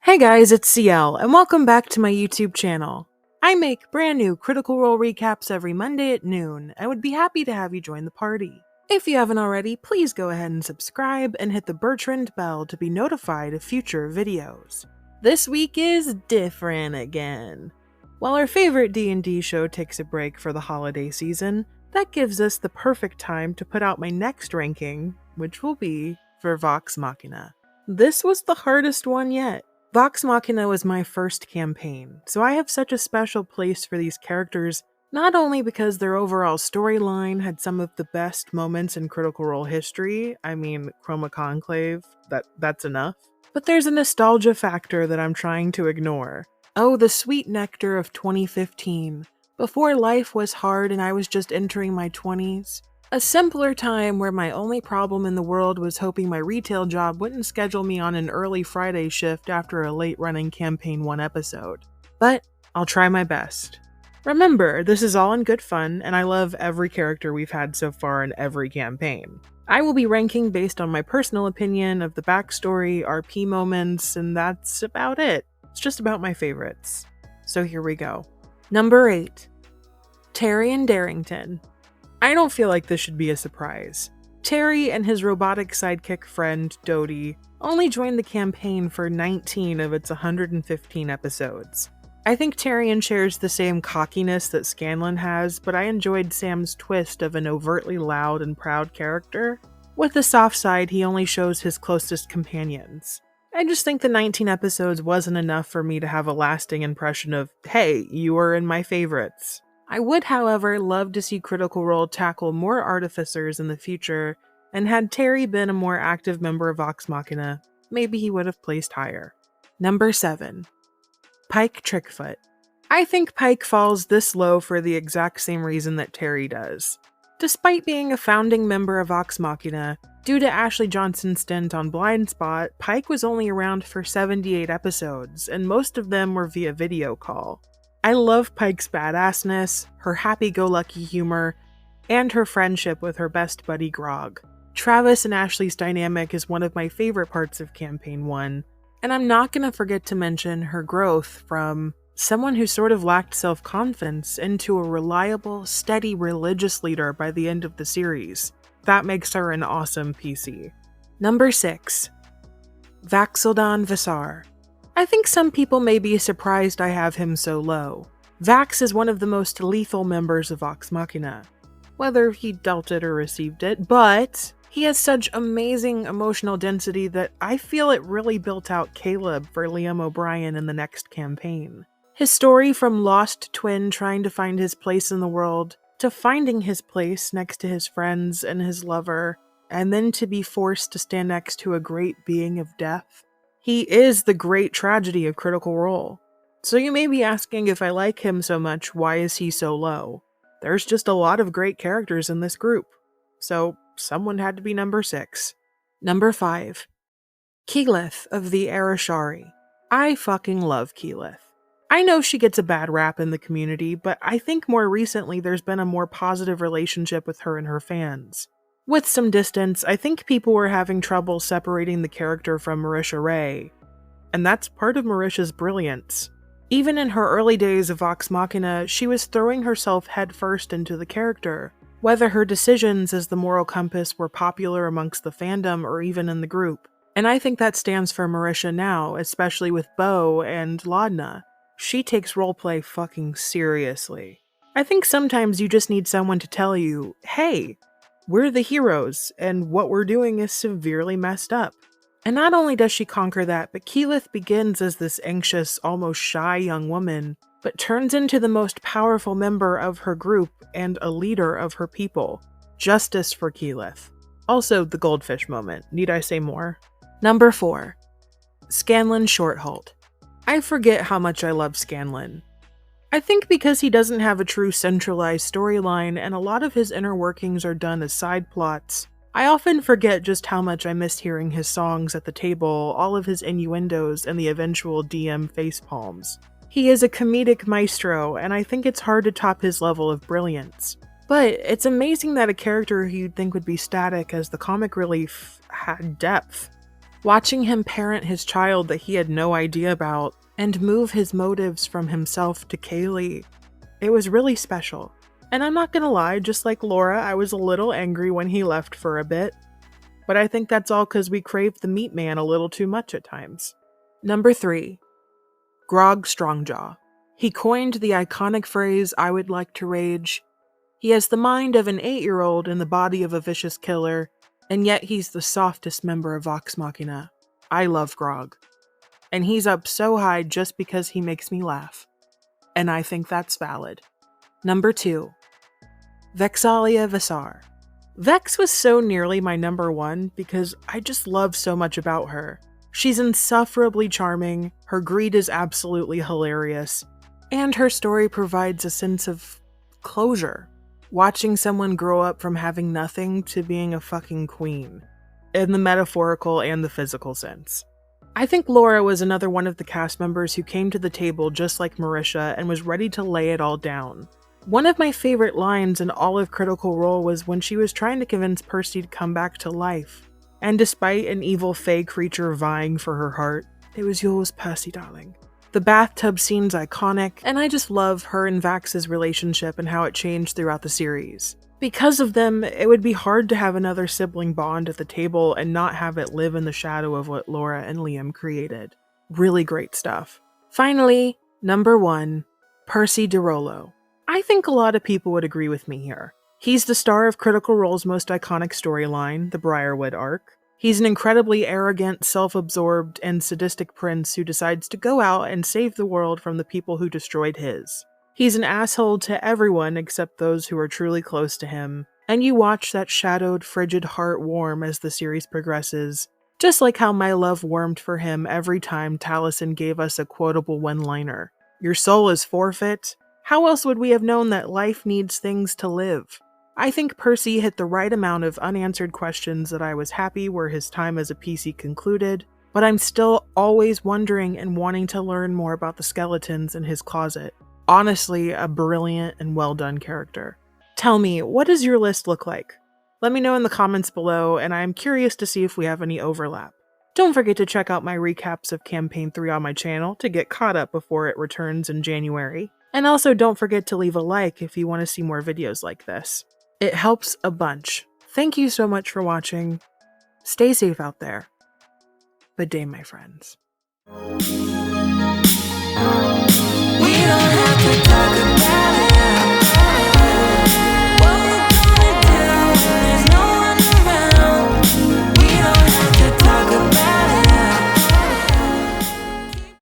Hey guys, it's CL, and welcome back to my YouTube channel. I make brand new Critical Role recaps every Monday at noon. I would be happy to have you join the party. If you haven't already, please go ahead and subscribe and hit the Bertrand bell to be notified of future videos. This week is different again. While our favorite D&D show takes a break for the holiday season, that gives us the perfect time to put out my next ranking, which will be for Vox Machina. This was the hardest one yet. Vox Machina was my first campaign, so I have such a special place for these characters, not only because their overall storyline had some of the best moments in Critical Role history, I mean, Chroma Conclave, that's enough, but there's a nostalgia factor that I'm trying to ignore. Oh, the sweet nectar of 2015, before life was hard and I was just entering my 20s. A simpler time where my only problem in the world was hoping my retail job wouldn't schedule me on an early Friday shift after a late-running Campaign 1 episode. But I'll try my best. Remember, this is all in good fun, and I love every character we've had so far in every campaign. I will be ranking based on my personal opinion of the backstory, RP moments, and that's about it. It's just about my favorites. So here we go. Number 8. Taryon Darrington. I don't feel like this should be a surprise. Terry and his robotic sidekick friend, Dodie, only joined the campaign for 19 of its 115 episodes. I think Taryon shares the same cockiness that Scanlan has, but I enjoyed Sam's twist of an overtly loud and proud character. With the soft side, he only shows his closest companions. I just think the 19 episodes wasn't enough for me to have a lasting impression of, hey, you are in my favorites. I would, however, love to see Critical Role tackle more artificers in the future, and had Terry been a more active member of Vox Machina, maybe he would have placed higher. Number 7. Pike Trickfoot. I think Pike falls this low for the exact same reason that Terry does. Despite being a founding member of Vox Machina, due to Ashley Johnson's stint on Blind Spot, Pike was only around for 78 episodes, and most of them were via video call. I love Pike's badassness, her happy-go-lucky humor, and her friendship with her best buddy Grog. Travis and Ashley's dynamic is one of my favorite parts of Campaign 1, and I'm not gonna forget to mention her growth from someone who sort of lacked self-confidence into a reliable, steady religious leader by the end of the series. That makes her an awesome PC. Number 6. Vax'ildan Visar. I think some people may be surprised I have him so low. Vax is one of the most lethal members of Vox Machina. Whether he dealt it or received it, but he has such amazing emotional density that I feel it really built out Caleb for Liam O'Brien in the next campaign. His story from lost twin trying to find his place in the world, to finding his place next to his friends and his lover, and then to be forced to stand next to a great being of death. He is the great tragedy of Critical Role. So you may be asking, if I like him so much, why is he so low? There's just a lot of great characters in this group. So someone had to be number 6. Number 5. Keyleth of the Arashari. I fucking love Keyleth. I know she gets a bad rap in the community, but I think more recently there's been a more positive relationship with her and her fans. With some distance, I think people were having trouble separating the character from Marisha Ray, and that's part of Marisha's brilliance. Even in her early days of Vox Machina, she was throwing herself headfirst into the character, whether her decisions as the moral compass were popular amongst the fandom or even in the group. And I think that stands for Marisha now, especially with Bo and Laudna. She takes roleplay fucking seriously. I think sometimes you just need someone to tell you, hey, we're the heroes, and what we're doing is severely messed up. And not only does she conquer that, but Keyleth begins as this anxious, almost shy young woman, but turns into the most powerful member of her group and a leader of her people. Justice for Keyleth. Also, the goldfish moment. Need I say more? Number 4. Scanlan Shorthalt. I forget how much I love Scanlan. I think because he doesn't have a true centralized storyline and a lot of his inner workings are done as side plots, I often forget just how much I missed hearing his songs at the table, all of his innuendos, and the eventual DM facepalms. He is a comedic maestro, and I think it's hard to top his level of brilliance. But it's amazing that a character who you'd think would be static as the comic relief had depth. Watching him parent his child that he had no idea about and move his motives from himself to Keyleth, it was really special. And I'm not gonna lie, just like Laura, I was a little angry when he left for a bit. But I think that's all because we craved the meat man a little too much at times. Number 3. Grog Strongjaw. He coined the iconic phrase, "I would like to rage." He has the mind of an 8-year-old and the body of a vicious killer, and yet he's the softest member of Vox Machina. I love Grog. And he's up so high just because he makes me laugh. And I think that's valid. Number 2. Vex'ahlia Visar. Vex was so nearly my number 1 because I just love so much about her. She's insufferably charming, her greed is absolutely hilarious, and her story provides a sense of closure. Watching someone grow up from having nothing to being a fucking queen, in the metaphorical and the physical sense. I think Laura was another one of the cast members who came to the table just like Marisha and was ready to lay it all down. One of my favorite lines in all of Critical Role was when she was trying to convince Percy to come back to life. And despite an evil fae creature vying for her heart, it was yours, Percy, darling. The bathtub scene's iconic, and I just love her and Vax's relationship and how it changed throughout the series. Because of them, it would be hard to have another sibling bond at the table and not have it live in the shadow of what Laura and Liam created. Really great stuff. Finally, number 1, Percy DeRollo. I think a lot of people would agree with me here. He's the star of Critical Role's most iconic storyline, the Briarwood arc. He's an incredibly arrogant, self-absorbed, and sadistic prince who decides to go out and save the world from the people who destroyed his. He's an asshole to everyone except those who are truly close to him, and you watch that shadowed, frigid heart warm as the series progresses, just like how my love warmed for him every time Taliesin gave us a quotable one-liner. Your soul is forfeit? How else would we have known that life needs things to live? I think Percy hit the right amount of unanswered questions that I was happy where his time as a PC concluded, but I'm still always wondering and wanting to learn more about the skeletons in his closet. Honestly, a brilliant and well done character. Tell me, what does your list look like? Let me know in the comments below, and I'm curious to see if we have any overlap. Don't forget to check out my recaps of Campaign 3 on my channel to get caught up before it returns in January. And also don't forget to leave a like if you want to see more videos like this. It helps a bunch. Thank you so much for watching. Stay safe out there. Good day, my friends.